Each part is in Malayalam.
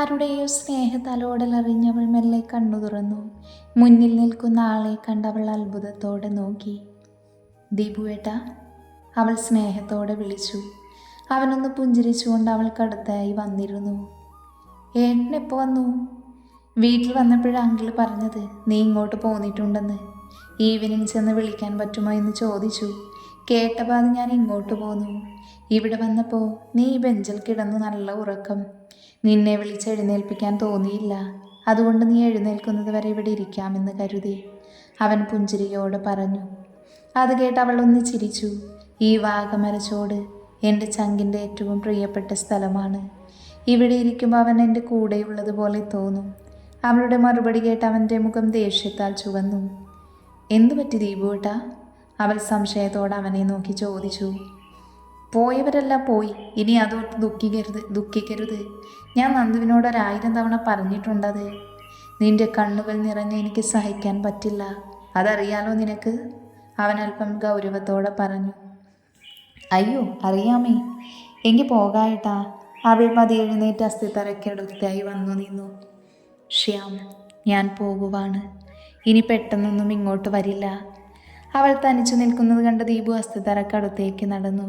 ആരുടെയോ സ്നേഹതലോടലറിഞ്ഞവൾ മെല്ലെ കണ്ണു തുറന്നു. മുന്നിൽ നിൽക്കുന്ന ആളെ കണ്ടവൾ അത്ഭുതത്തോടെ നോക്കി. ദീപുവേട്ടാ, അവൾ സ്നേഹത്തോടെ വിളിച്ചു. അവനൊന്ന് പുഞ്ചിരിച്ചുകൊണ്ട് അവൾക്കടുത്തായി വന്നിരുന്നു. ഏട്ടനെപ്പോൾ വന്നു? വീട്ടിൽ വന്നപ്പോഴാണ് അങ്കിൾ പറഞ്ഞത് നീ ഇങ്ങോട്ട് പോന്നിട്ടുണ്ടെന്ന്. ഈവനിങ് ചെന്ന് വിളിക്കാൻ പറ്റുമോ എന്ന് ചോദിച്ചു. കേട്ടപാട് ഞാൻ ഇങ്ങോട്ട് പോന്നു. ഇവിടെ വന്നപ്പോൾ നീ ഈ ബെഞ്ചിൽ കിടന്നു നല്ല ഉറക്കം. നിന്നെ വിളിച്ചെഴുന്നേൽപ്പിക്കാൻ തോന്നിയില്ല. അതുകൊണ്ട് നീ എഴുന്നേൽക്കുന്നത് വരെ ഇവിടെ ഇരിക്കാമെന്ന് കരുതി, അവൻ പുഞ്ചിരിയോട് പറഞ്ഞു. അത് കേട്ട് അവൾ ഒന്ന് ചിരിച്ചു. ഈ വാഗമരച്ചോട് എൻ്റെ ചങ്കിൻ്റെ ഏറ്റവും പ്രിയപ്പെട്ട സ്ഥലമാണ്. ഇവിടെ ഇരിക്കുമ്പോൾ അവൻ എൻ്റെ കൂടെയുള്ളതുപോലെ തോന്നും. അവളുടെ മറുപടി കേട്ട് അവൻ്റെ മുഖം ദേഷ്യത്താൽ ചുവന്നു. എന്തു പറ്റി ദീപുവേട്ടാ? അവൾ സംശയത്തോടെ അവനെ നോക്കി ചോദിച്ചു. പോയവരെല്ലാം പോയി, ഇനി അതോർത്ത് ദുഃഖിക്കരുത്. ഞാൻ നന്ദുവിനോട് 1000 തവണ പറഞ്ഞിട്ടുണ്ടത്. നിന്റെ കണ്ണുകൾ നിറഞ്ഞ് എനിക്ക് സഹിക്കാൻ പറ്റില്ല, അതറിയാലോ നിനക്ക്, അവൻ അല്പം ഗൗരവത്തോടെ പറഞ്ഞു. അയ്യോ അറിയാമേ, എങ്കിൽ പോകായിട്ടാ. അവൾ പതി എഴുന്നേറ്റ് അസ്ഥിത്തറയ്ക്കടുത്തായി വന്നു നിന്നു. ശ്യാം, ഞാൻ പോകുവാണ്. ഇനി പെട്ടെന്നൊന്നും ഇങ്ങോട്ട് വരില്ല. അവൾ തനിച്ചു നിൽക്കുന്നത് കണ്ട് ദീപു അസ്ഥിത്തറക്കടുത്തേക്ക് നടന്നു.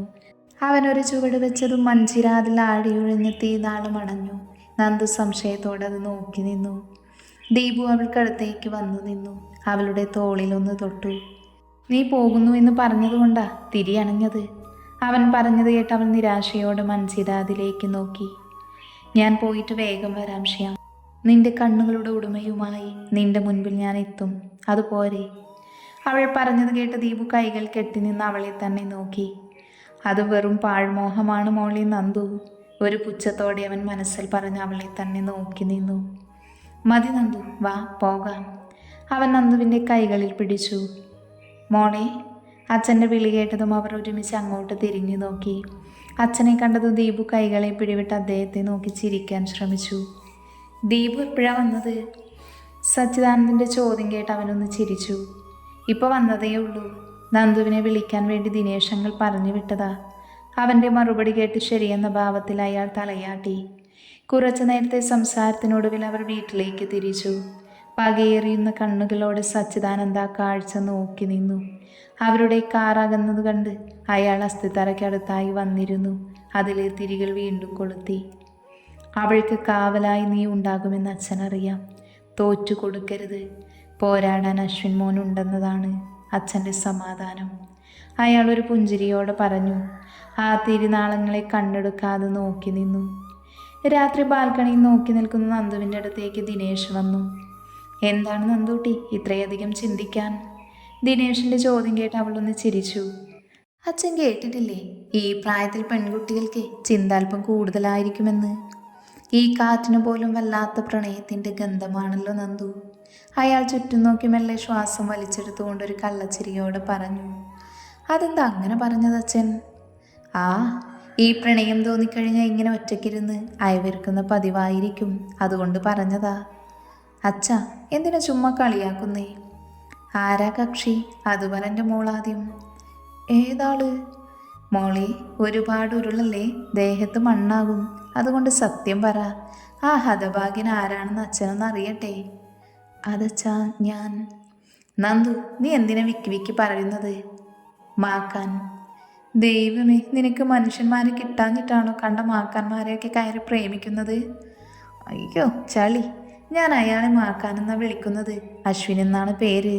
അവനൊരു ചുവട് വെച്ചതും മൺചിരാതിൽ ആടിയൊഴിഞ്ഞെത്തി നാളും അടഞ്ഞു. നന്ദു സംശയത്തോടെ അത് നോക്കി നിന്നു. ദീപു അവൾക്കടുത്തേക്ക് വന്നു നിന്നു. അവളുടെ തോളിലൊന്ന് തൊട്ടു. നീ പോകുന്നു എന്ന് പറഞ്ഞതുകൊണ്ടാ തിരിയണഞ്ഞത്, അവൻ പറഞ്ഞത് കേട്ട് അവൾ നിരാശയോടെ മൺചിരാതിലേക്ക് നോക്കി. ഞാൻ പോയിട്ട് വേഗം വരാം ശ്യാം. നിന്റെ കണ്ണുകളുടെ ഉടമയുമായി നിന്റെ മുൻപിൽ ഞാൻ എത്തും, അതുപോരെ? അവൾ പറഞ്ഞത് കേട്ട് ദീപു കൈകൾ കെട്ടി നിന്ന് അവളെ തന്നെ നോക്കി. അത് വെറും പാഴ്മോഹമാണ് മോളെ നന്ദു, ഒരു പുച്ഛത്തോടെ അവൻ മനസ്സിൽ പറഞ്ഞ് അവളെ തന്നെ നോക്കി നിന്നു. മതി നന്ദു, വാ പോകാം. അവൻ നന്ദുവിൻ്റെ കൈകളിൽ പിടിച്ചു. മോളെ, അച്ഛൻ്റെ വിളി കേട്ടതും അവർ ഒരുമിച്ച് അങ്ങോട്ട് തിരിഞ്ഞു നോക്കി. അച്ഛനെ കണ്ടതും ദീപു കൈകളെ പിടിവിട്ട് അദ്ദേഹത്തെ നോക്കി ചിരിക്കാൻ ശ്രമിച്ചു. ദീപു എപ്പോഴാണ് വന്നത്? സച്ചിദാനന്ദൻ്റെ ചോദ്യം കേട്ട് അവനൊന്ന് ചിരിച്ചു. ഇപ്പോൾ വന്നതേ ഉള്ളൂ. നന്ദുവിനെ വിളിക്കാൻ വേണ്ടി ദിനേശങ്ങൾ പറഞ്ഞു വിട്ടതാ. അവൻ്റെ മറുപടി കേട്ട് ശരിയെന്ന ഭാവത്തിൽ അയാൾ തലയാട്ടി. കുറച്ചു നേരത്തെ സംസാരത്തിനൊടുവിൽ അവർ വീട്ടിലേക്ക് തിരിച്ചു. പകയേറിയുന്ന കണ്ണുകളോടെ സച്ചിദാനന്ദ കാഴ്ച നോക്കി നിന്നു. അവരുടെ കാർ അകന്നത് കണ്ട് അയാൾ അസ്ഥിത്തറയ്ക്കടുത്തായി വന്നിരുന്നു. അതിലെ തിരികൾ വീണ്ടും കൊളുത്തി. അവൾക്ക് കാവലായി നീ ഉണ്ടാകുമെന്ന് അച്ഛനറിയാം. തോറ്റു കൊടുക്കരുത്. പോരാടാൻ അശ്വിൻ മോൻ ഉണ്ടെന്നതാണ് അച്ഛൻ്റെ സമാധാനം, അയാൾ ഒരു പുഞ്ചിരിയോടെ പറഞ്ഞു. ആ തിരുനാളങ്ങളെ കണ്ണെടുക്കാതെ നോക്കി നിന്നു. രാത്രി ബാൽക്കണിയിൽ നോക്കി നിൽക്കുന്ന നന്ദുവിൻ്റെ അടുത്തേക്ക് ദിനേശ് വന്നു. എന്താണ് നന്ദൂട്ടി ഇത്രയധികം ചിന്തിക്കാൻ? ദിനേശിൻ്റെ ചോദ്യം കേട്ട് അവളൊന്ന് ചിരിച്ചു. അച്ഛൻ കേട്ടിട്ടില്ലേ, ഈ പ്രായത്തിൽ പെൺകുട്ടികൾക്ക് ചിന്ത അല്പം കൂടുതലായിരിക്കുമെന്ന്. ഈ കാറ്റിന് പോലും വല്ലാത്ത പ്രണയത്തിൻ്റെ ഗന്ധമാണല്ലോ നന്ദു. അയാൾ ചുറ്റും നോക്കി മെല്ലെ ശ്വാസം വലിച്ചെടുത്തുകൊണ്ടൊരു കള്ളച്ചിരിയോടെ പറഞ്ഞു. അതെന്താ അങ്ങനെ പറഞ്ഞത് അച്ഛൻ? ആ, ഈ പ്രണയം തോന്നിക്കഴിഞ്ഞാൽ ഇങ്ങനെ ഒറ്റയ്ക്കിരുന്ന് അയവിറക്കുന്ന പതിവായിരിക്കും, അതുകൊണ്ട് പറഞ്ഞതാ. അച്ഛ, എന്തിനാ ചുമ്മാ കളിയാക്കുന്നേ? ആരാ കക്ഷി? അതുപോലെ എൻ്റെ മോളാദ്യം. ഏതാള്? മോളെ, ഒരുപാട് ഉരുളല്ലേ, ദേഹത്ത് മണ്ണാകും. അതുകൊണ്ട് സത്യം പറ, ആ ഹതഭാഗ്യൻ ആരാണെന്ന് അച്ഛനൊന്ന് അറിയട്ടെ. അതച്ഛാ, ഞാൻ. നന്ദു, നീ എന്തിനാ വിക്കി വിക്കി പറയുന്നത്? മാക്കാൻ. ദൈവമേ, നിനക്ക് മനുഷ്യന്മാരെ കിട്ടാഞ്ഞിട്ടാണോ കണ്ട മാക്കാന്മാരെയൊക്കെ കയറി പ്രേമിക്കുന്നത്? അയ്യോ ചളി, ഞാൻ അയാളെ മാക്കാനെന്നാണ് വിളിക്കുന്നത്. അശ്വിൻ എന്നാണ് പേര്.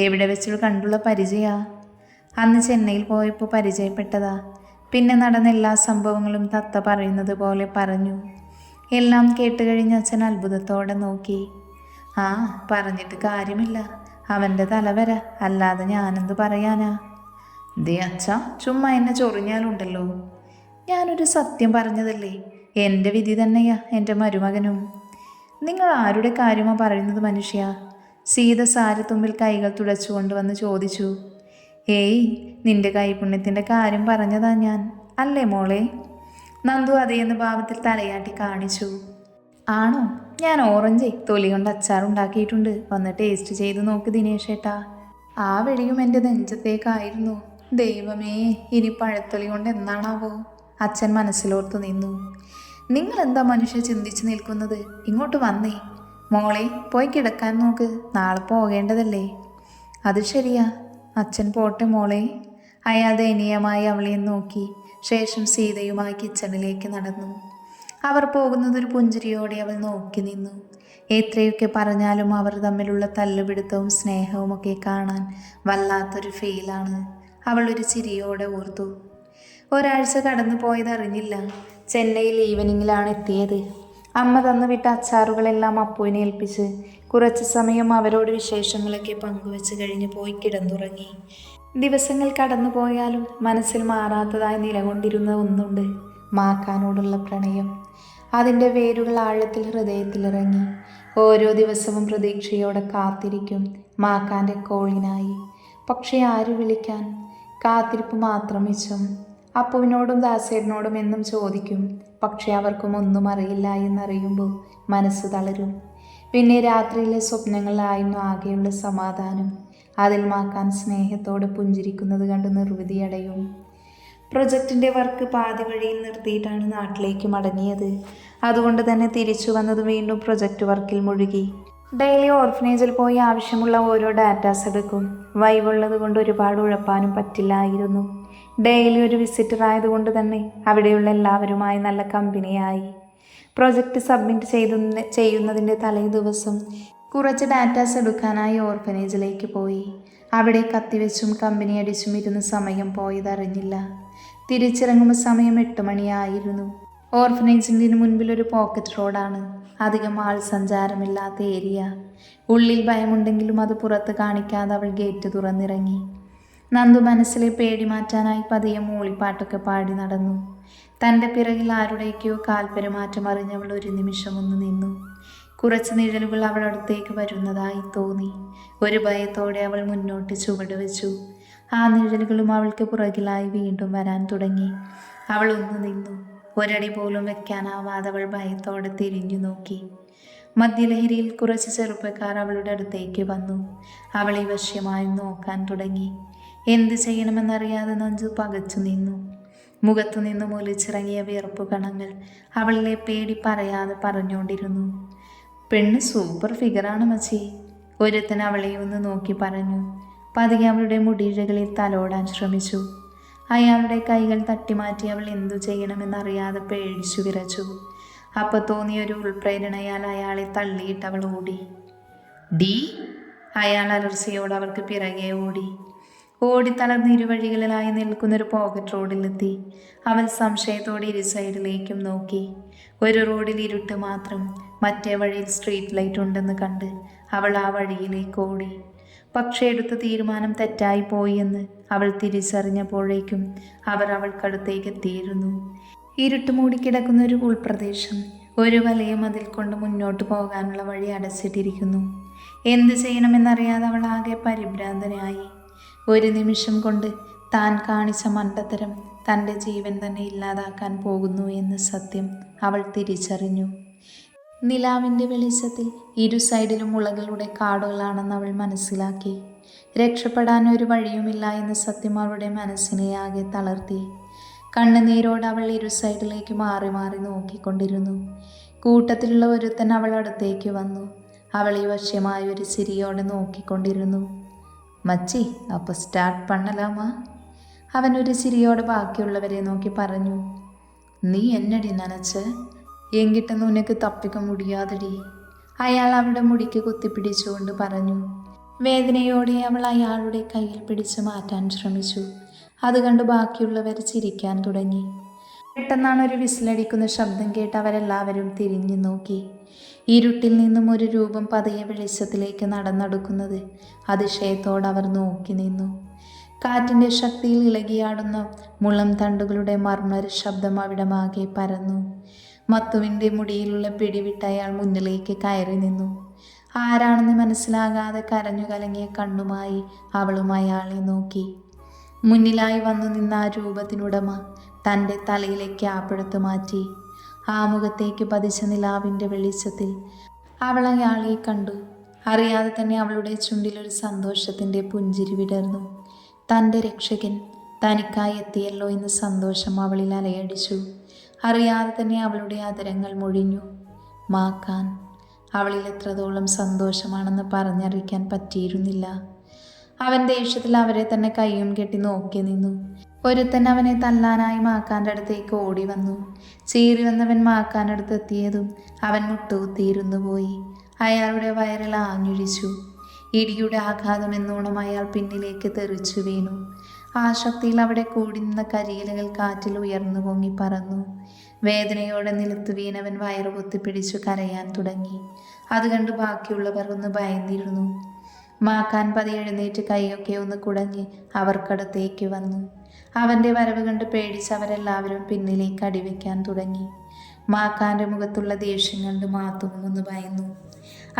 എവിടെ വെച്ചു കണ്ടുള്ള പരിചയാ? അന്ന് ചെന്നൈയിൽ പോയപ്പോൾ പരിചയപ്പെട്ടതാ. പിന്നെ നടന്ന എല്ലാ സംഭവങ്ങളും തത്ത പറയുന്നത് പോലെ പറഞ്ഞു. എല്ലാം കേട്ടുകഴിഞ്ഞ് അച്ഛൻ അത്ഭുതത്തോടെ നോക്കി. ആ, പറഞ്ഞിട്ട് കാര്യമില്ല, അവൻ്റെ തലവര, അല്ലാതെ ഞാനെന്ത് പറയാനാ? ദേ അച്ഛ, ചുമ്മാ എന്നെ ചൊറിഞ്ഞാലുണ്ടല്ലോ. ഞാനൊരു സത്യം പറഞ്ഞതല്ലേ, എൻ്റെ വിധി തന്നെയാ എൻ്റെ മരുമകനും. നിങ്ങൾ ആരുടെ കാര്യമാ പറയുന്നത് മനുഷ്യ? സീത സാരത്തുമ്പിൽ കൈകൾ തുടച്ചുകൊണ്ട് വന്ന് ചോദിച്ചു. ഏയ്, നിന്റെ കൈപുണ്യത്തിൻ്റെ കാര്യം പറഞ്ഞതാ ഞാൻ, അല്ലേ മോളെ? നന്ദു അതേന്ന് ഭാവത്തിൽ തലയാട്ടി കാണിച്ചു. ആണോ? ഞാൻ ഓറഞ്ച് തൊലി കൊണ്ട് അച്ചാറുണ്ടാക്കിയിട്ടുണ്ട്, വന്ന് ടേസ്റ്റ് ചെയ്ത് നോക്ക് ദിനേശേട്ടാ. ആ വെടിയും എൻ്റെ നെഞ്ചത്തേക്കായിരുന്നു. ദൈവമേ, ഇനി പഴത്തൊലി കൊണ്ട് എന്താണാവോ? അച്ഛൻ മനസ്സിലോർത്തു നിന്നു. നിങ്ങളെന്താ മനുഷ്യ ചിന്തിച്ചു നിൽക്കുന്നത്? ഇങ്ങോട്ട് വന്നേ. മോളെ, പോയി കിടക്കാൻ നോക്ക്, നാളെ പോകേണ്ടതല്ലേ. അത് ശരിയാ, അച്ഛൻ പോട്ടെ മോളെ. അയാൾ ദയനീയമായി അവളെ നോക്കി ശേഷം സീതയുമായി കിച്ചണിലേക്ക് നടന്നു. അവർ പോകുന്നതൊരു പുഞ്ചിരിയോടെ അവൾ നോക്കി നിന്നു. എത്രയൊക്കെ പറഞ്ഞാലും അവർ തമ്മിലുള്ള തല്ലുപിടുത്തവും സ്നേഹവും ഒക്കെ കാണാൻ വല്ലാത്തൊരു ഫീലാണ്. അവൾ ഒരു ചിരിയോടെ ഓർത്തു. ഒരാഴ്ച കടന്നു പോയതറിഞ്ഞില്ല. ചെന്നൈയിൽ ഈവനിങ്ങിലാണ് എത്തിയത്. അമ്മ തന്നു വിട്ട അച്ചാറുകളെല്ലാം അപ്പുവിനെ ഏൽപ്പിച്ച് കുറച്ച് സമയം അവരോട് വിശേഷങ്ങളൊക്കെ പങ്കുവെച്ച് കഴിഞ്ഞ് പോയി കിടന്നുറങ്ങി. ദിവസങ്ങൾ കടന്നു പോയാലും മനസ്സിൽ മാറാത്തതായി നിലകൊണ്ടിരുന്ന ഒന്നുണ്ട്, മാക്കാനോടുള്ള പ്രണയം. അതിൻ്റെ വേരുകൾ ആഴത്തിൽ ഹൃദയത്തിലിറങ്ങി. ഓരോ ദിവസവും പ്രതീക്ഷയോടെ കാത്തിരിക്കും മാക്കാൻ്റെ കോളിനായി. പക്ഷേ ആര് വിളിക്കാൻ? കാത്തിരിപ്പ് മാത്രം മിച്ചം. അപ്പുവിനോടും ദാസേട്ടനോടും എന്നും ചോദിക്കും. പക്ഷേ അവർക്കും ഒന്നും അറിയില്ല എന്നറിയുമ്പോൾ മനസ്സ് തളരും. പിന്നെ രാത്രിയിലെ സ്വപ്നങ്ങളിലായിരുന്നു ആകെയുള്ള സമാധാനം. അതിൽ മാക്കാൻ സ്നേഹത്തോടെ പുഞ്ചിരിക്കുന്നത് കണ്ട് നിർവൃതിയടയും. പ്രൊജക്റ്റിൻ്റെ വർക്ക് പാതി വഴിയിൽ നിർത്തിയിട്ടാണ് നാട്ടിലേക്ക് മടങ്ങിയത്. അതുകൊണ്ട് തന്നെ തിരിച്ചു വന്നത് വീണ്ടും പ്രൊജക്റ്റ് വർക്കിൽ മുഴുകി. ഡെയിലി ഓർഫനേജിൽ പോയി ആവശ്യമുള്ള ഓരോ ഡാറ്റാസ് എടുക്കും. വൈവുള്ളത് കൊണ്ട് ഒരുപാട് ഉഴപ്പാനും പറ്റില്ലായിരുന്നു. ഡെയിലി ഒരു വിസിറ്റർ ആയതുകൊണ്ട് തന്നെ അവിടെയുള്ള എല്ലാവരുമായി നല്ല കമ്പനിയായി. പ്രൊജക്റ്റ് സബ്മിറ്റ് ചെയ്യുന്നതിൻ്റെ തലേ ദിവസം കുറച്ച് ഡാറ്റാസ് എടുക്കാനായി ഓർഫനേജിലേക്ക് പോയി. അവിടെ കത്തിവെച്ചും കമ്പനി അടിച്ചും ഇരുന്ന് സമയം പോയതറിഞ്ഞില്ല. തിരിച്ചിറങ്ങുമ്പോൾ സമയം 8 മണിയായിരുന്നു. ഓർഫനേജിൻ്റെ മുൻപിൽ ഒരു പോക്കറ്റ് റോഡാണ്. അധികം ആൾ സഞ്ചാരമില്ലാത്ത ഏരിയ. ഉള്ളിൽ ഭയമുണ്ടെങ്കിലും അത് പുറത്ത് കാണിക്കാതെ അവൾ ഗേറ്റ് തുറന്നിറങ്ങി. നന്ദു മനസ്സിലെ പേടി മാറ്റാനായി പതിയെ മൂളിപ്പാട്ടൊക്കെ പാടി നടന്നു. തൻ്റെ പിറകിൽ ആരുടെയൊക്കെയോ കാൽപെരുമാറ്റം അറിഞ്ഞവൾ ഒരു നിമിഷം ഒന്ന് നിന്നു. കുറച്ച് നിഴലുകൾ അവൾ അടുത്തേക്ക് വരുന്നതായി തോന്നി. ഒരു ഭയത്തോടെ അവൾ മുന്നോട്ട് ചുവട് വെച്ചു. ആ നിഴലുകളും അവൾക്ക് പുറകിലായി വീണ്ടും വരാൻ തുടങ്ങി. അവൾ ഒന്ന് നിന്നു. ഒരടി പോലും വെക്കാനാവാതെ അവൾ ഭയത്തോടെ തിരിഞ്ഞു നോക്കി. മദ്യലഹരിയിൽ കുറച്ച് ചെറുപ്പക്കാർ അവളുടെ അടുത്തേക്ക് വന്നു. അവളെ വശ്യമായി നോക്കാൻ തുടങ്ങി. എന്ത് ചെയ്യണമെന്നറിയാതെ നഞ്ചു പകച്ചു നിന്നു. മുഖത്തു നിന്നും ഒലിച്ചിറങ്ങിയ വിയർപ്പു കണങ്ങൾ അവളിലെ പേടി പറയാതെ പറഞ്ഞുകൊണ്ടിരുന്നു. പെണ്ണ് സൂപ്പർ ഫിഗറാണ് മച്ചി, ഒരുത്തൻ അവളെ ഒന്ന് നോക്കി പറഞ്ഞു. പതിയെ അവളുടെ മുടിയിഴകളിൽ തലോടാൻ ശ്രമിച്ചു. അയാളുടെ കൈകൾ തട്ടിമാറ്റി അവൾ എന്തു ചെയ്യണമെന്നറിയാതെ പേടിച്ചു വിറച്ചു. അപ്പോൾ തോന്നിയൊരു ഉൾപ്രേരണയാൽ അയാളെ തള്ളിയിട്ട് അവൾ ഓടി. ഡി! അയാൾ അലർച്ചയോട് അവൾക്ക് പിറകെ ഓടി. ഓടിത്തളർന്ന് ഇരുവഴികളിലായി നിൽക്കുന്നൊരു പോക്കറ്റ് റോഡിലെത്തി. അവൾ സംശയത്തോടെ ഇരു സൈഡിലേക്കും നോക്കി. ഒരു റോഡിൽ ഇരുട്ട് മാത്രം, മറ്റേ വഴിയിൽ സ്ട്രീറ്റ് ലൈറ്റ് ഉണ്ടെന്ന് കണ്ട് അവൾ ആ വഴിയിലേക്ക് ഓടി. പക്ഷേ എടുത്ത തീരുമാനം തെറ്റായി പോയി എന്ന് അവൾ തിരിച്ചറിഞ്ഞപ്പോഴേക്കും അവർ അവൾക്കടുത്തേക്ക് എത്തിയിരുന്നു. ഇരുട്ട് മൂടിക്കിടക്കുന്ന ഒരു ഉൾപ്രദേശം. ഒരു വലിയ മതിൽ കൊണ്ട് മുന്നോട്ട് പോകാനുള്ള വഴി അടച്ചിട്ടിരിക്കുന്നു. എന്ത് ചെയ്യണമെന്നറിയാതെ അവൾ ആകെ പരിഭ്രാന്തനായി. ഒരു നിമിഷം കൊണ്ട് താൻ കാണിച്ച മണ്ടത്തരം തൻ്റെ ജീവൻ തന്നെ ഇല്ലാതാക്കാൻ പോകുന്നു എന്ന സത്യം അവൾ തിരിച്ചറിഞ്ഞു. നിലാവിൻ്റെ വെളിച്ചത്തിൽ ഇരു സൈഡിലും മുളകളുടെ കാടുകളാണെന്ന് അവൾ മനസ്സിലാക്കി. രക്ഷപ്പെടാൻ ഒരു വഴിയുമില്ല എന്ന സത്യം അവളുടെ മനസ്സിനെ ആകെ തളർത്തി. കണ്ണുനീരോട് അവൾ ഇരു സൈഡിലേക്ക് മാറി മാറി നോക്കിക്കൊണ്ടിരുന്നു. കൂട്ടത്തിലുള്ള ഒരുത്തൻ അവൾ അടുത്തേക്ക് വന്നു. അവളെ വശ്യമായ ഒരു ചിരിയോടെ നോക്കിക്കൊണ്ടിരുന്നു. മച്ചി, അപ്പോൾ സ്റ്റാർട്ട് പണ്ണലാമാ? അവനൊരു ചിരിയോടെ ബാക്കിയുള്ളവരെ നോക്കി പറഞ്ഞു. നീ എന്നടി നനച്ച് എങ്കിട്ടെന്ന് ഉനക്ക് തപ്പിക്ക മുടിയാതടി. അയാൾ അവളുടെ മുടിക്ക് കുത്തിപ്പിടിച്ചുകൊണ്ട് പറഞ്ഞു. വേദനയോടെ അവൾ അയാളുടെ കയ്യിൽ പിടിച്ചു മാറ്റാൻ ശ്രമിച്ചു. അത് കണ്ട് ബാക്കിയുള്ളവർ ചിരിക്കാൻ തുടങ്ങി. പെട്ടെന്നാണ് ഒരു വിസിലടിക്കുന്ന ശബ്ദം കേട്ട് അവരെല്ലാവരും തിരിഞ്ഞു നോക്കി. ഇരുട്ടിൽ നിന്നും ഒരു രൂപം പതിയെ വെളിച്ചത്തിലേക്ക് നടന്നെടുക്കുന്നത് അതിശയത്തോടെ അവർ നോക്കി നിന്നു. കാറ്റിൻ്റെ ശക്തിയിൽ ഇളകിയാടുന്ന മുളം തണ്ടുകളുടെ മർമ്മര ശബ്ദം അവിടമാകെ പരന്നു. മത്തുവിൻ്റെ മുടിയിലുള്ള പിടിവിട്ട അയാൾ മുന്നിലേക്ക് കയറി നിന്നു. ആരാണെന്ന് മനസ്സിലാകാതെ കരഞ്ഞു കലങ്ങിയ കണ്ണുമായി അവളും അയാളെ നോക്കി. മുന്നിലായി വന്നു നിന്ന ആ രൂപത്തിനുടമ തൻ്റെ തലയിലെ ക്യാപ്പെടുത്തു മാറ്റി. ആ മുഖത്തേക്ക് പതിച്ച നിലാവിൻ്റെ വെളിച്ചത്തിൽ അവൾ അയാളെ കണ്ടു. അറിയാതെ തന്നെ അവളുടെ ചുണ്ടിലൊരു സന്തോഷത്തിൻ്റെ പുഞ്ചിരി വിടർന്നു. തൻ്റെ രക്ഷകൻ തനിക്കായി എത്തിയല്ലോ എന്ന സന്തോഷം അവളിൽ അലയടിച്ചു. അറിയാതെ തന്നെ അവളുടെ അതരങ്ങൾ മൊഴിഞ്ഞു. മാക്കാൻ. അവളിൽ എത്രത്തോളം സന്തോഷമാണെന്ന് പറഞ്ഞറിയിക്കാൻ പറ്റിയിരുന്നില്ല. അവൻ ദേഷ്യത്തിൽ അവരെ തന്നെ കയ്യും കെട്ടി നോക്കി നിന്നു. ഒരുത്തൻ അവനെ തല്ലാനായി മാക്കാൻ്റെ അടുത്തേക്ക് ഓടി വന്നു. ചീറി വന്നവൻ മാക്കാനടുത്ത് എത്തിയതും അവൻ മുട്ടുകുത്തിയിരുന്നു പോയി. അയാളുടെ വയറിൽ ആഞ്ഞുഴിച്ചു. ഇടിയുടെ ആഘാതം എന്നോണം അയാൾ പിന്നിലേക്ക് തെറിച്ചു വീണു. ആ ശക്തിയിൽ അവിടെ കൂടി നിന്ന കരിയിലകൾ കാറ്റിൽ ഉയർന്നു പൊങ്ങി പറന്നു. വേദനയോടെ നിലത്ത് വീണവൻ വയറു പൊത്തിപ്പിടിച്ചു കരയാൻ തുടങ്ങി. അത് കണ്ട് ബാക്കിയുള്ളവർ ഒന്ന് ഭയന്നിരുന്നു. മാക്കാൻ പതി എഴുന്നേറ്റ് കൈയൊക്കെ ഒന്ന് കുടഞ്ഞ് അവർക്കടുത്തേക്ക് വന്നു. അവൻ്റെ വരവ് കണ്ട് പേടിച്ചവരെല്ലാവരും പിന്നിലേക്ക് അടിവെക്കാൻ തുടങ്ങി. മാക്കാൻ്റെ മുഖത്തുള്ള ദേഷ്യം കണ്ട് മാത്തും ഒന്ന് ഭയന്നു.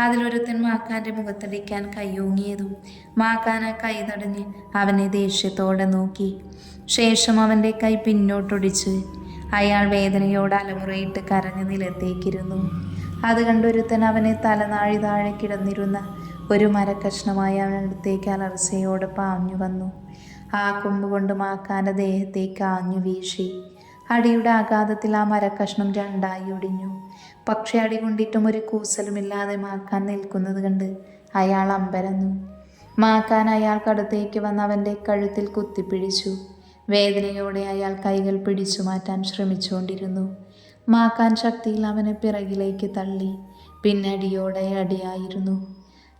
അതിലൊരുത്തൻ മാക്കാൻ്റെ മുഖത്തടിക്കാൻ കൈയോങ്ങിയതും മാക്കാൻ ആ കൈ തടഞ്ഞ് അവനെ ദേഷ്യത്തോടെ നോക്കി. ശേഷം അവൻ്റെ കൈ പിന്നോട്ടൊടിച്ച് അയാൾ വേദനയോട് അലമുറയിട്ട് കരഞ്ഞ് നിലത്തേക്കിരുന്നു. അത് കണ്ടൊരുത്തൻ അവനെ തലനാഴി താഴെ കിടന്നിരുന്ന ഒരു മരക്കഷ്ണമായി അവനടുത്തേക്ക് അലർച്ചയോടെ പാഞ്ഞു വന്നു. ആ കൊമ്പുകൊണ്ട് മാക്കാൻ്റെ ദേഹത്തേക്ക് ആഞ്ഞു വീശി. അടിയുടെ ആഘാതത്തിൽ ആ മരക്കഷ്ണം രണ്ടായി ഒടിഞ്ഞു. പക്ഷെ അടി കൊണ്ടിട്ടും ഒരു കൂസലുമില്ലാതെ മാക്കാൻ നിൽക്കുന്നത് കണ്ട് അയാൾ അമ്പരന്നു. മാക്കാൻ അയാൾക്കടുത്തേക്ക് വന്ന് അവൻ്റെ കഴുത്തിൽ കുത്തിപ്പിടിച്ചു. വേദനയോടെ അയാൾ കൈകൾ പിടിച്ചു മാറ്റാൻ ശ്രമിച്ചുകൊണ്ടിരുന്നു. മാക്കാൻ ശക്തിയിൽ അവനെ പിറകിലേക്ക് തള്ളി. പിന്നെ അടിയോടെ അടിയായിരുന്നു.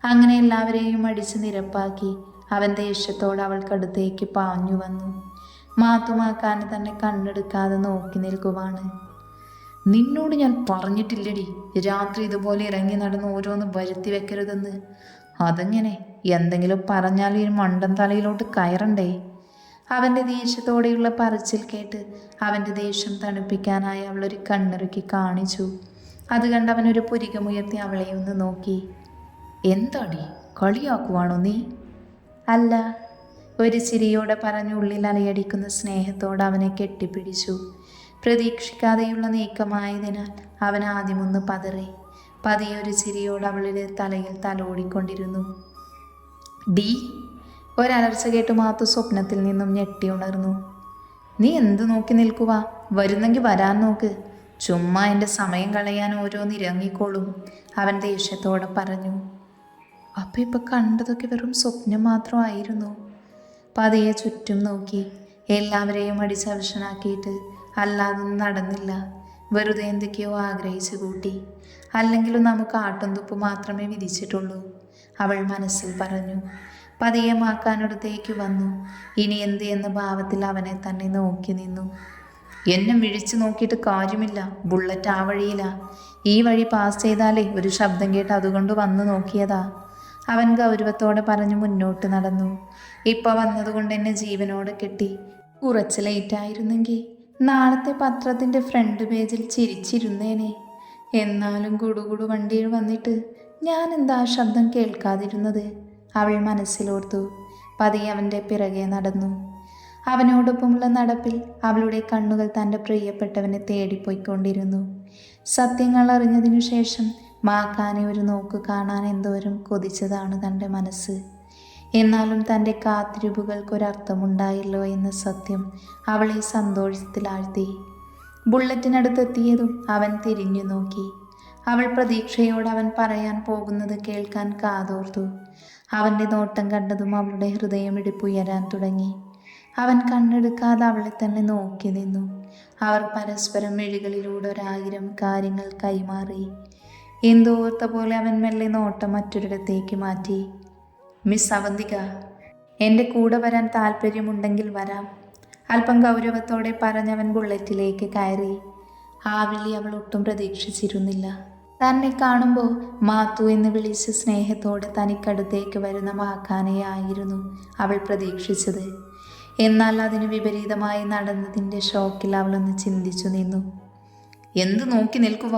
അങ്ങനെ എല്ലാവരെയും അടിച്ച് നിരപ്പാക്കി അവൻ ദേഷ്യത്തോടെ അവൾക്കടുത്തേക്ക് പാഞ്ഞു വന്നു. മാക്കാൻ തന്നെ കണ്ണെടുക്കാതെ നോക്കി നിൽക്കുവാണ്. നിന്നോട് ഞാൻ പറഞ്ഞിട്ടില്ലടി രാത്രി ഇതുപോലെ ഇറങ്ങി നടന്ന് ഓരോന്ന് വരുത്തി വെക്കരുതെന്ന്. അതെങ്ങനെ? എന്തെങ്കിലും പറഞ്ഞാൽ ഈ മണ്ടൻ തലയിലോട്ട് കയറണ്ടേ? അവൻ്റെ ദേഷ്യത്തോടെയുള്ള പറച്ചിൽ കേട്ട് അവൻ്റെ ദേഷ്യം തണുപ്പിക്കാനായി അവളൊരു കണ്ണിറുക്കി കാണിച്ചു. അത് കണ്ട് അവനൊരു പുരികമുയർത്തി അവളെ ഒന്ന് നോക്കി. എന്താടി, കളിയാക്കുവാണോ നീ? അല്ല, ഒരു ചിരിയോടെ പറഞ്ഞു ഉള്ളിൽ അലയടിക്കുന്ന സ്നേഹത്തോടെ അവനെ കെട്ടിപ്പിടിച്ചു. പ്രതീക്ഷിക്കാതെയുള്ള നീക്കമായതിനാൽ അവൻ ആദ്യമൊന്ന് പതറി. പതിയൊരു ചിരിയോട് അവളുടെ തലയിൽ തലോടിക്കൊണ്ടിരുന്നു. ഡി. ഒരലർച്ച കേട്ട് മാത്തു സ്വപ്നത്തിൽ നിന്നും ഞെട്ടി ഉണർന്നു. നീ എന്ത് നോക്കി നിൽക്കുക? വരുന്നെങ്കിൽ വരാൻ നോക്ക്. ചുമ്മാ എൻ്റെ സമയം കളയാൻ ഓരോന്നിറങ്ങിക്കോളും, അവൻ ദേഷ്യത്തോടെ പറഞ്ഞു. അപ്പം ഇപ്പം കണ്ടതൊക്കെ വെറും സ്വപ്നം മാത്രമായിരുന്നു. പതിയെ ചുറ്റും നോക്കി. എല്ലാവരെയും അടിച്ചവശനാക്കിയിട്ട് അല്ലാതൊന്നും നടന്നില്ല. വെറുതെ എന്തൊക്കെയോ ആഗ്രഹിച്ചു കൂട്ടി. അല്ലെങ്കിലും നമുക്ക് ആട്ടുംതുപ്പ് മാത്രമേ വിധിച്ചിട്ടുള്ളൂ, അവൾ മനസ്സിൽ പറഞ്ഞു. പതിയെ മാക്കാനടുത്തേക്ക് വന്നു. ഇനി എന്ത് എന്ന ഭാവത്തിൽ അവനെ തന്നെ നോക്കി നിന്നു. എന്നെ വിഴിച്ചു നോക്കിയിട്ട് കാര്യമില്ല, ബുള്ളറ്റ് ആ വഴിയില്ല. ഈ വഴി പാസ് ചെയ്താലേ ഒരു ശബ്ദം കേട്ട് അതുകൊണ്ട് വന്നു നോക്കിയതാ, അവൻ ഗൗരവത്തോടെ പറഞ്ഞു മുന്നോട്ട് നടന്നു. ഇപ്പോൾ വന്നതുകൊണ്ട് എന്നെ ജീവനോട് കെട്ടി. കുറച്ച് ലേറ്റായിരുന്നെങ്കിൽ നാളത്തെ പത്രത്തിൻ്റെ ഫ്രണ്ട് പേജിൽ ചിരിച്ചിരുന്നേനെ. എന്നാലും കുടുകുടു വണ്ടിയിൽ വന്നിട്ട് ഞാൻ എന്താ ശബ്ദം കേൾക്കാതിരുന്നത്, അവൾ മനസ്സിലോർത്തു. പതിയെ അവൻ്റെ പിറകെ നടന്നു. അവനോടൊപ്പമുള്ള നടപ്പിൽ അവളുടെ കണ്ണുകൾ തൻ്റെ പ്രിയപ്പെട്ടവനെ തേടിപ്പോയിക്കൊണ്ടിരുന്നു. സത്യങ്ങൾ അറിഞ്ഞതിനു ശേഷം മാക്കാനെ ഒരു നോക്ക് കാണാൻ എന്തോരം കൊതിച്ചതാണ് തൻ്റെ മനസ്സ്. എന്നാലും തൻ്റെ കാത്തിരിപ്പുകൾക്കൊരർത്ഥമുണ്ടായല്ലോ എന്ന സത്യം അവളെ സന്തോഷത്തിലാഴ്ത്തി. ബുള്ളറ്റിനടുത്തെത്തിയതും അവൻ തിരിഞ്ഞു നോക്കി. അവൾ പ്രതീക്ഷയോട് അവൻ പറയാൻ പോകുന്നത് കേൾക്കാൻ കാതോർത്തു. അവൻ്റെ നോട്ടം കണ്ടതും അവളുടെ ഹൃദയമിടിപ്പുയരാൻ തുടങ്ങി. അവൻ കണ്ണെടുക്കാതെ അവളെ തന്നെ നോക്കി നിന്നു. അവർ പരസ്പരം മിഴികളിലൂടെ 1000 കാര്യങ്ങൾ കൈമാറി. എന്തോർത്ത പോലെ അവൻ മെല്ലെ നോട്ടം മറ്റൊരിടത്തേക്ക് മാറ്റി. മിസ് അവന്തിക, എൻ്റെ കൂടെ വരാൻ താല്പര്യമുണ്ടെങ്കിൽ വരാം, അല്പം ഗൗരവത്തോടെ പറഞ്ഞവൻ ബുള്ളറ്റിലേക്ക് കയറി. ആ വിളി അവൾ ഒട്ടും പ്രതീക്ഷിച്ചിരുന്നില്ല. തന്നെ കാണുമ്പോൾ മാത്തു എന്ന് വിളിച്ച് സ്നേഹത്തോടെ തനിക്കടുത്തേക്ക് വരുന്ന മാക്കാനെയായിരുന്നു അവൾ പ്രതീക്ഷിച്ചത്. എന്നാൽ അതിന് വിപരീതമായി നടന്നതിൻ്റെ ഷോക്കിൽ അവളൊന്ന് ചിന്തിച്ചു നിന്നു. എന്ത് നോക്കി നിൽക്കുക?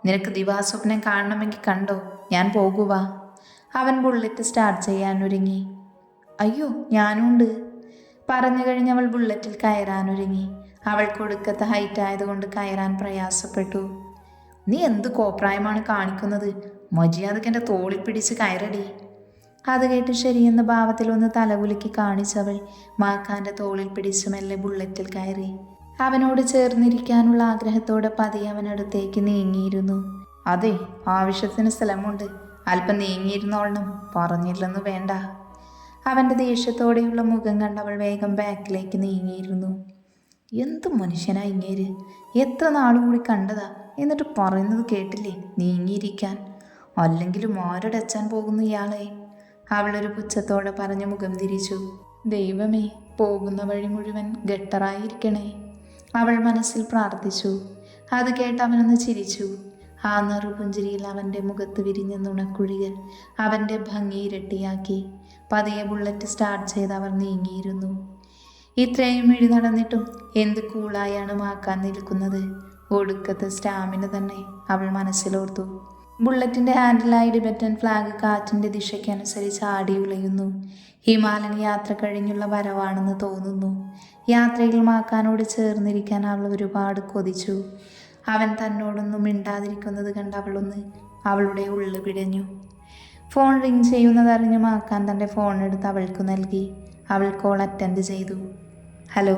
നിനക്ക് ദിവാസ്വപ്നം കാണണമെങ്കിൽ കണ്ടോ, ഞാൻ പോകുക. അവൻ ബുള്ളറ്റ് സ്റ്റാർട്ട് ചെയ്യാനൊരുങ്ങി. അയ്യോ, ഞാനുണ്ട്, പറഞ്ഞു കഴിഞ്ഞവൾ ബുള്ളറ്റിൽ കയറാനൊരുങ്ങി. അവൾക്ക് ഒടുക്കത്തെ ഹൈറ്റ് ആയതുകൊണ്ട് കയറാൻ പ്രയാസപ്പെട്ടു. നീ എന്ത് കോപ്രായമാണ് കാണിക്കുന്നത്? മര്യാദയ്ക്ക് എൻ്റെ തോളിൽ പിടിച്ച് കയറടി. അത് കേട്ട് ശരിയെന്ന ഭാവത്തിൽ ഒന്ന് തലകുലുക്കി കാണിച്ചവൾ മാക്കാൻ്റെ തോളിൽ പിടിച്ച് മെല്ലെ ബുള്ളറ്റിൽ കയറി. അവനോട് ചേർന്നിരിക്കാനുള്ള ആഗ്രഹത്തോടെ പതിയെ അവനടുത്തേക്ക് നീങ്ങിയിരുന്നു. അതെ, ആവശ്യത്തിന് സ്ഥലമുണ്ട്, അല്പം നീങ്ങിയിരുന്നോളണം, പറഞ്ഞില്ലെന്ന് വേണ്ട. അവൻ്റെ ദേഷ്യത്തോടെയുള്ള മുഖം കണ്ടവൾ വേഗം ബാക്കിലേക്ക് നീങ്ങിയിരുന്നു. എന്ത് മനുഷ്യനാ ഇങ്ങേര്, എത്ര നാളുകൂടി കണ്ടതാ, എന്നിട്ട് പറയുന്നത് കേട്ടില്ലേ നീങ്ങിയിരിക്കാൻ. അല്ലെങ്കിലും ആരടച്ചാൻ പോകുന്നു ഇയാളെ. അവളൊരു പുച്ഛത്തോടെ പറഞ്ഞ മുഖം തിരിച്ചു. ദൈവമേ, പോകുന്ന വഴി മുഴുവൻ ഗട്ടറായിരിക്കണേ, അവൾ മനസ്സിൽ പ്രാർത്ഥിച്ചു. അത് കേട്ട് അവനൊന്ന് ചിരിച്ചു. ആ നറുപുഞ്ചിരിയിൽ അവൻ്റെ മുഖത്ത് വിരിഞ്ഞ നുണക്കുഴികൾ അവൻ്റെ ഭംഗി ഇരട്ടിയാക്കി. പതിയെ ബുള്ളറ്റ് സ്റ്റാർട്ട് ചെയ്ത് അവർ നീങ്ങിയിരുന്നു. ഇത്രയും ഇഴി നടന്നിട്ടും എന്ത് കൂളായാണ് മാക്കാൻ നിൽക്കുന്നത്. ഒടുക്കത്തെ സ്റ്റാമിന തന്നെ, അവൾ മനസ്സിലോർത്തു. ബുള്ളറ്റിൻ്റെ ഹാൻഡിലായി ടിബറ്റൻ ഫ്ലാഗ് കാറ്റിൻ്റെ ദിശയ്ക്കനുസരിച്ച് ആടി ഉലയുന്നു. ഹിമാലയൻ യാത്ര കഴിഞ്ഞുള്ള വരവാണെന്ന് തോന്നുന്നു. യാത്രയിൽ മാക്കാനോട് ചേർന്നിരിക്കാൻ അവൾ ഒരുപാട് കൊതിച്ചു. അവൻ തന്നോടൊന്നും മിണ്ടാതിരിക്കുന്നത് കണ്ട് അവളുടെ ഉള്ളു പിടഞ്ഞു. ഫോൺ റിങ് ചെയ്യുന്നതറിഞ്ഞ് മാക്കാൻ തൻ്റെ ഫോൺ എടുത്ത് അവൾക്ക് നൽകി. അവൾ കോൾ അറ്റൻഡ് ചെയ്തു. ഹലോ,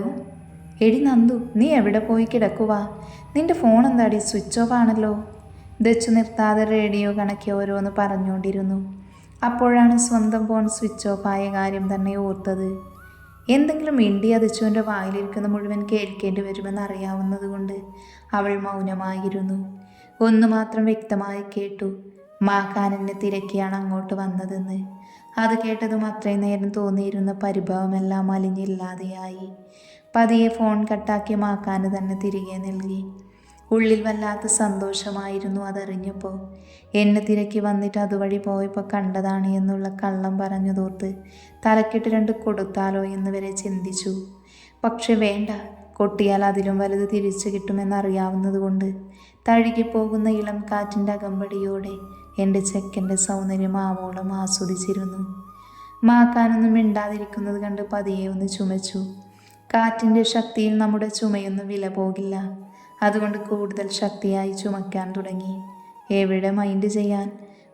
എടി നന്ദു, നീ എവിടെ പോയി കിടക്കുവാ? നിന്റെ ഫോൺ എന്താടി സ്വിച്ച് ഓഫ് ആണല്ലോ. ദച്ചു നിർത്താതെ റേഡിയോ കണക്കി ഓരോന്ന് പറഞ്ഞുകൊണ്ടിരുന്നു. അപ്പോഴാണ് സ്വന്തം ഫോൺ സ്വിച്ച് ഓഫ് ആയ കാര്യം തന്നെ ഓർത്തത്. എന്തെങ്കിലും മിണ്ടി ദച്ചുവിൻ്റെ വായിലിരിക്കുന്ന മുഴുവൻ കേൾക്കേണ്ടി വരുമെന്ന് അറിയാവുന്നത് കൊണ്ട് അവൾ മൗനമായിരുന്നു. ഒന്നു മാത്രം വ്യക്തമായി കേട്ടു, മാക്കാൻ എന്നെ തിരക്കിയാണ് അങ്ങോട്ട് വന്നതെന്ന്. അത് കേട്ടതും അത്രയും നേരം തോന്നിയിരുന്ന പരിഭവമെല്ലാം അലിഞ്ഞില്ലാതെയായി. പതിയെ ഫോൺ കട്ടാക്കി മാക്കാന് തന്നെ തിരികെ നൽകി. ഉള്ളിൽ വല്ലാത്ത സന്തോഷമായിരുന്നു അതറിഞ്ഞപ്പോൾ. എന്നെ തിരക്കി വന്നിട്ട് അതുവഴി പോയപ്പോൾ കണ്ടതാണ് എന്നുള്ള കള്ളം പറഞ്ഞതോർത്ത് തലക്കിട്ട് 2 കൊടുത്താലോ എന്ന് വരെ ചിന്തിച്ചു. പക്ഷെ വേണ്ട, കൊട്ടിയാൽ അതിലും വലുത് തിരിച്ചു കിട്ടുമെന്നറിയാവുന്നത് കൊണ്ട് തഴുകിപ്പോകുന്ന ഇളം കാറ്റിൻ്റെ അകമ്പടിയോടെ എൻ്റെ ചെക്കൻ്റെ സൗന്ദര്യം ആവോളം ആസ്വദിച്ചിരുന്നു. മാക്കാനൊന്നും മിണ്ടാതിരിക്കുന്നത് കണ്ട് പതിയെ ഒന്ന് ചുമച്ചു. കാറ്റിൻ്റെ ശക്തിയിൽ നമ്മുടെ ചുമയൊന്നും വില പോകില്ല. അതുകൊണ്ട് കൂടുതൽ ശക്തിയായി ചുമക്കാൻ തുടങ്ങി. എവിടെ മൈൻഡ് ചെയ്യാൻ,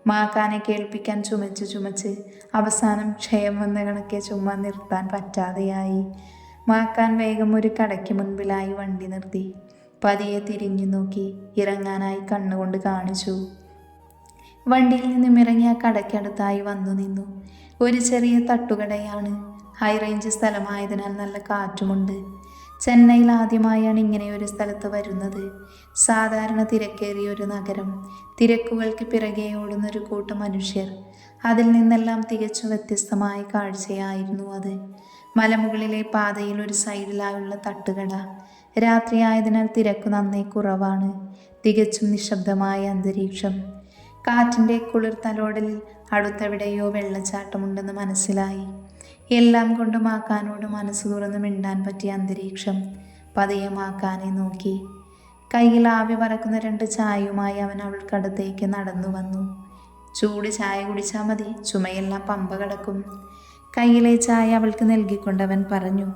മാക്കാനെ കേൾപ്പിക്കാൻ ചുമച്ച് അവസാനം ക്ഷയം വന്ന കണക്കെ ചുമ്മാ നിർത്താൻ പറ്റാതെയായി. മാക്കാൻ വേഗം ഒരു കടയ്ക്ക് മുൻപിലായി വണ്ടി നിർത്തി. പതിയെ തിരിഞ്ഞു നോക്കി ഇറങ്ങാനായി കണ്ണുകൊണ്ട് കാണിച്ചു. വണ്ടിയിൽ നിന്നും ഇറങ്ങി ആ കടയ്ക്കടുത്തായി വന്നു നിന്നു. ഒരു ചെറിയ തട്ടുകടയാണ്. ഹൈ റേഞ്ച് സ്ഥലമായതിനാൽ നല്ല കാറ്റുമുണ്ട്. ചെന്നൈയിൽ ആദ്യമായാണ് ഇങ്ങനെയൊരു സ്ഥലത്ത് വരുന്നത്. സാധാരണ തിരക്കേറിയ ഒരു നഗരം, തിരക്കുകൾക്ക് പിറകെ ഓടുന്നൊരു കൂട്ടം മനുഷ്യർ. അതിൽ നിന്നെല്ലാം തികച്ചും വ്യത്യസ്തമായ കാഴ്ചയായിരുന്നു അത്. മലമുകളിലെ പാതയിൽ ഒരു സൈഡിലായുള്ള തട്ടുകട. രാത്രിയായതിനാൽ തിരക്ക് നന്നേ കുറവാണ്. തികച്ചും നിശബ്ദമായ അന്തരീക്ഷം. കാറ്റിൻ്റെ കുളിർ തലോടലിൽ അടുത്തെവിടെയോ വെള്ളച്ചാട്ടമുണ്ടെന്ന് മനസ്സിലായി. എല്ലാം കൊണ്ട് മാക്കാനോട് മനസ്സ് തുറന്ന് മിണ്ടാൻ പറ്റിയ അന്തരീക്ഷം. പതിയെ മാക്കാനെ നോക്കി. കയ്യിൽ ആവി പറക്കുന്ന 2 ചായയുമായി അവൻ അവൾക്കടുത്തേക്ക് നടന്നു വന്നു. ചൂട് ചായ കുടിച്ചാൽ മതി, ചുമയെല്ലാം പമ്പ കിടക്കും. കയ്യിലെ ചായ അവൾക്ക് നൽകിക്കൊണ്ടവൻ പറഞ്ഞു.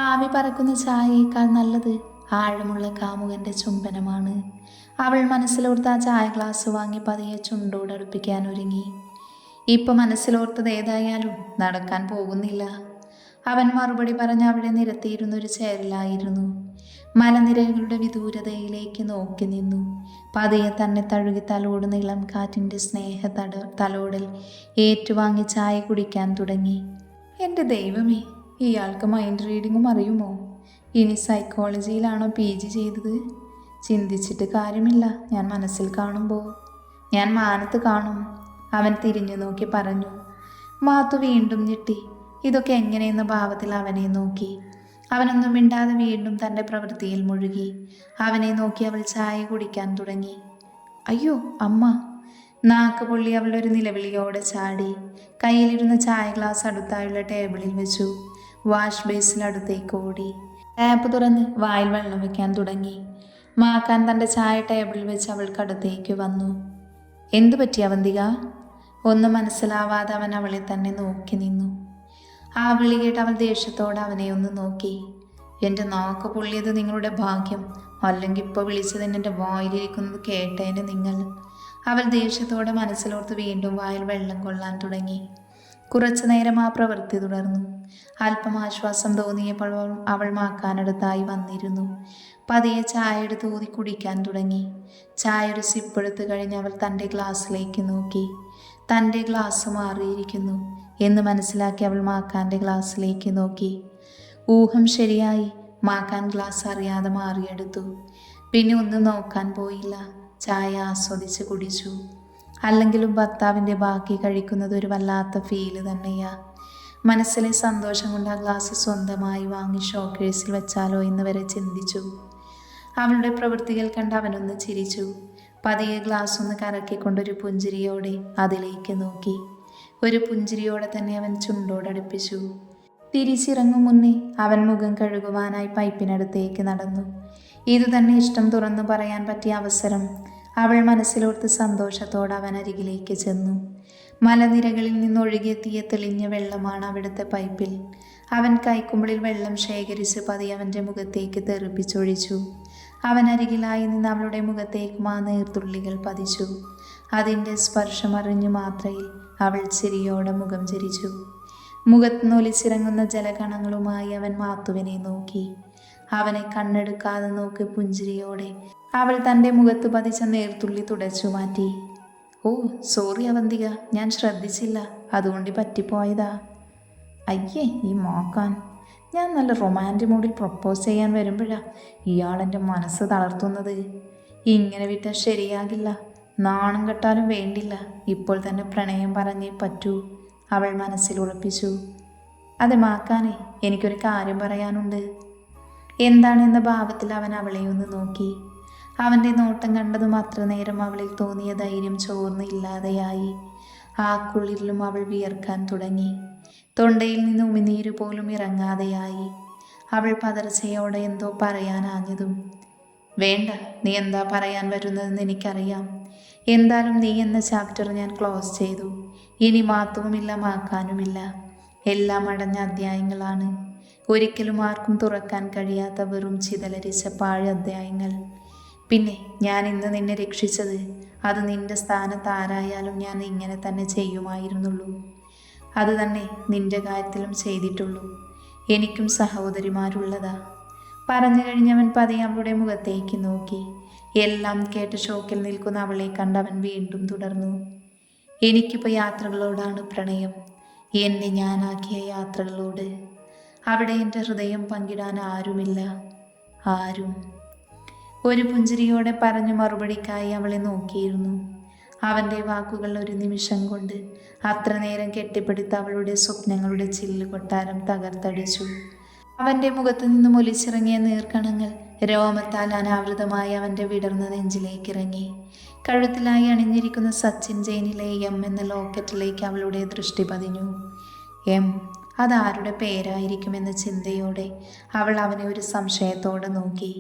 ആവി പറക്കുന്ന ചായയേക്കാൾ നല്ലത് ആഴമുള്ള കാമുകൻ്റെ ചുംബനമാണ്. അവൾ മനസ്സിലോർത്ത് ആ ചായ ഗ്ലാസ് വാങ്ങി പതിയെ ചുണ്ടോടടുപ്പിക്കാൻ ഒരുങ്ങി. ഇപ്പം മനസ്സിലോർത്തത് ഏതായാലും നടക്കാൻ പോകുന്നില്ല. അവൻ മറുപടി പറഞ്ഞ് അവിടെ നിരത്തിയിരുന്നൊരു ചെയറിലായിരുന്നു. മലനിരകളുടെ വിദൂരതയിലേക്ക് നോക്കി നിന്നു. പതിയെ തന്നെ തഴുകി തലോടുന്ന ഇളം കാറ്റിൻ്റെ തലോടൽ ഏറ്റുവാങ്ങി ചായ കുടിക്കാൻ തുടങ്ങി. എൻ്റെ ദൈവമേ, ഇയാൾക്ക് മൈൻഡ് റീഡിങ്ങും അറിയുമോ? ഇനി സൈക്കോളജിയിലാണോ PG ചെയ്തത്? ചിന്തിച്ചിട്ട് കാര്യമില്ല, ഞാൻ മനസ്സിൽ കാണുമ്പോൾ ഞാൻ മാനത്ത് കാണും. അവൻ തിരിഞ്ഞു നോക്കി പറഞ്ഞു. മാത്തു വീണ്ടും ഞെട്ടി. ഇതൊക്കെ എങ്ങനെയെന്ന ഭാവത്തിൽ അവനെ നോക്കി. അവനൊന്നും മിണ്ടാതെ വീണ്ടും തൻ്റെ പ്രവൃത്തിയിൽ മുഴുകി. അവനെ നോക്കി അവൾ ചായ കുടിക്കാൻ തുടങ്ങി. അയ്യോ അമ്മ! നാക്ക് പൊള്ളി അവൾ ഒരു നിലവിളിയോടെ ചാടി. കയ്യിലിരുന്ന ചായ ഗ്ലാസ് അടുത്തായുള്ള ടേബിളിൽ വെച്ചു. വാഷ് ബേസിനടുത്തേക്ക് ഓടി. ടാപ്പ് തുറന്ന് വായിൽ വെള്ളം വെക്കാൻ തുടങ്ങി. മാക്കാൻ തൻ്റെ ചായ ടേബിളിൽ വെച്ച് അവൾക്കടുത്തേക്ക് വന്നു. എന്തു പറ്റി അവന്തിക? ഒന്നും മനസ്സിലാവാതെ അവൻ അവളെ തന്നെ നോക്കി നിന്നു. ആ വിളി കേട്ട് അവൾ ദേഷ്യത്തോടെ അവനെ ഒന്ന് നോക്കി. എൻ്റെ നാക്ക് പൊള്ളിയത് നിങ്ങളുടെ ഭാഗ്യം, അല്ലെങ്കിൽ ഇപ്പോൾ വിളിച്ചതിന് എൻ്റെ വായിലിരിക്കുന്നത് കേട്ടേനെ നിങ്ങൾ. അവൾ ദേഷ്യത്തോടെ മനസ്സിലോർത്ത് വീണ്ടും വായിൽ വെള്ളം കൊള്ളാൻ തുടങ്ങി. കുറച്ചു നേരം ആ പ്രവൃത്തി തുടർന്നു. അല്പം ആശ്വാസം തോന്നിയപ്പോൾ അവൾ മാക്കാനടുത്തായി വന്നിരുന്നു. പതിയെ ചായ എടുത്ത് ഊതി കുടിക്കാൻ തുടങ്ങി. ചായയുടെ സിപ്പെടുത്ത് കഴിഞ്ഞ് അവൾ തൻ്റെ ഗ്ലാസ്സിലേക്ക് നോക്കി. തൻ്റെ ഗ്ലാസ് മാറിയിരിക്കുന്നു എന്ന് മനസ്സിലാക്കി അവൾ മാക്കാൻ്റെ ഗ്ലാസ്സിലേക്ക് നോക്കി. ഊഹം ശരിയായി. മാക്കാൻ ഗ്ലാസ് അറിയാതെ മാറിയെടുത്തു. പിന്നെ ഒന്നും നോക്കാൻ പോയില്ല. ചായ ആസ്വദിച്ച് കുടിച്ചു. അല്ലെങ്കിലും ഭർത്താവിൻ്റെ ബാക്കി കഴിക്കുന്നത് ഒരു വല്ലാത്ത ഫീല് തന്നെയാ. മനസ്സിലെ സന്തോഷം കൊണ്ട് ആ ഗ്ലാസ് സ്വന്തമായി വാങ്ങി ഷോക്കേഴ്സിൽ വെച്ചാലോ എന്ന് വരെ ചിന്തിച്ചു. അവളുടെ പ്രവൃത്തികൾ കണ്ട് അവനൊന്ന് ചിരിച്ചു. പതിയെ ഗ്ലാസ് ഒന്ന് കറക്കിക്കൊണ്ടൊരു പുഞ്ചിരിയോടെ അതിലേക്ക് നോക്കി. ഒരു പുഞ്ചിരിയോടെ തന്നെ അവൻ ചുണ്ടോടടുപ്പിച്ചു. തിരിച്ചിറങ്ങും മുന്നേ അവൻ മുഖം കഴുകുവാനായി പൈപ്പിനടുത്തേക്ക് നടന്നു. ഇതുതന്നെ ഇഷ്ടം തുറന്നു പറയാൻ പറ്റിയ അവസരം അവൾ മനസ്സിലോർത്ത് സന്തോഷത്തോടെ അവൻ അരികിലേക്ക് ചെന്നു. മലനിരകളിൽ നിന്നൊഴുകിയെത്തിയ തെളിഞ്ഞ വെള്ളമാണ് അവിടുത്തെ പൈപ്പിൽ. അവൻ കൈക്കുമ്പിളിൽ വെള്ളം ശേഖരിച്ച് പതിയെ അവൻ്റെ മുഖത്തേക്ക് തെറിപ്പിച്ചൊഴിച്ചു. അവൻ അരികിലായി നിന്ന് അവളുടെ മുഖത്തേക്കും ആ നീർത്തുള്ളികൾ പതിച്ചു. അതിൻ്റെ സ്പർശമറിഞ്ഞു മാത്രയിൽ അവൾ ചിരിയോടെ മുഖം ചരിച്ചു. മുഖത്ത് ഒലിച്ചിറങ്ങുന്ന ജലകണങ്ങളുമായി അവൻ മാത്തുവിനെ നോക്കി. അവനെ കണ്ണെടുക്കാതെ നോക്കി പുഞ്ചിരിയോടെ അവൾ തൻ്റെ മുഖത്ത് പതിച്ച നീർത്തുള്ളി തുടച്ചു മാറ്റി. ഓ സോറി അവന്തിക, ഞാൻ ശ്രദ്ധിച്ചില്ല, അതുകൊണ്ട് പറ്റിപ്പോയതാ. അയ്യേ ഈ മോക്കാൻ, ഞാൻ നല്ല റൊമാൻറ്റിക് മൂഡിൽ പ്രപ്പോസ് ചെയ്യാൻ വരുമ്പോഴാ ഇയാളെൻ്റെ മനസ്സ് തളർത്തുന്നത്. ഇങ്ങനെ വിട്ടാൽ ശരിയാകില്ല. നാണം കെട്ടാലും വേണ്ടില്ല, ഇപ്പോൾ തന്നെ പ്രണയം പറഞ്ഞേ പറ്റൂ, അവൾ മനസ്സിൽ ഉറപ്പിച്ചു. അതെ മാക്കാനേ, എനിക്കൊരു കാര്യം പറയാനുണ്ട്. എന്താണെന്ന ഭാവത്തിൽ അവൻ അവളെ ഒന്ന് നോക്കി. അവൻ്റെ നോട്ടം കണ്ടതും അത്ര നേരം അവളിൽ തോന്നിയ ധൈര്യം ചോർന്ന് ഇല്ലാതെയായി. ആ കുളിരിലും അവൾ വിയർക്കാൻ തുടങ്ങി. തൊണ്ടയിൽ നിന്ന് ഉമിനീര് പോലും ഇറങ്ങാതെയായി. അവൾ പതർച്ചയോടെ എന്തോ പറയാനാഞ്ഞതും, വേണ്ട, നീ എന്താ പറയാൻ വരുന്നതെന്ന് എനിക്കറിയാം. എന്തായാലും നീ എന്ന ചാപ്റ്റർ ഞാൻ ക്ലോസ് ചെയ്തു. ഇനി മാത്തുവുമില്ല മാക്കാനുമില്ല. എല്ലാം അടഞ്ഞ അധ്യായങ്ങളാണ്. ഒരിക്കലും ആർക്കും തുറക്കാൻ കഴിയാത്ത വെറും ചിതലരിച്ച പാഴ് അധ്യായങ്ങൾ. പിന്നെ ഞാൻ ഇന്ന് നിന്നെ രക്ഷിച്ചത്, അത് നിന്റെ സ്ഥാനത്ത് ആരായാലും ഞാൻ ഇങ്ങനെ തന്നെ ചെയ്യുമായിരുന്നുള്ളൂ. അത് തന്നെ നിന്റെ കാര്യത്തിലും ചെയ്തിട്ടുള്ളൂ. എനിക്കും സഹോദരിമാരുള്ളതാ. പറഞ്ഞു കഴിഞ്ഞവൻ പതിയെ അവളുടെ മുഖത്തേക്ക് നോക്കി. എല്ലാം കേട്ട് ഷോക്കിൽ നിൽക്കുന്ന അവളെ കണ്ടവൻ വീണ്ടും തുടർന്നു. എനിക്കിപ്പോൾ യാത്രകളോടാണ് പ്രണയം, എന്നെ ഞാനാക്കിയ യാത്രകളോട്. അവിടെ എൻ്റെ ഹൃദയം പങ്കിടാൻ ആരുമില്ല, ആരും. ഒരു പുഞ്ചിരിയോടെ പറഞ്ഞു മറുപടിക്കായി അവളെ നോക്കിയിരുന്നു. അവൻ്റെ വാക്കുകൾ ഒരു നിമിഷം കൊണ്ട് അത്ര നേരം കെട്ടിപ്പിടുത്ത അവളുടെ സ്വപ്നങ്ങളുടെ ചില്ല് കൊട്ടാരം തകർത്തടിച്ചു. അവൻ്റെ മുഖത്തു നിന്നും ഒലിച്ചിറങ്ങിയ നീർക്കണങ്ങൾ രോമത്താൽ അനാവൃതമായി അവൻ്റെ വിടർന്ന നെഞ്ചിലേക്കിറങ്ങി. കഴുത്തിലായി അണിഞ്ഞിരിക്കുന്ന സച്ചിൻ ജെയിനിലെ എം എന്ന ലോക്കറ്റിലേക്ക് അവളുടെ ദൃഷ്ടി പതിഞ്ഞു. എം, അതാരുടെ പേരായിരിക്കുമെന്ന ചിന്തയോടെ അവൾ അവനെ ഒരു സംശയത്തോടെ നോക്കി.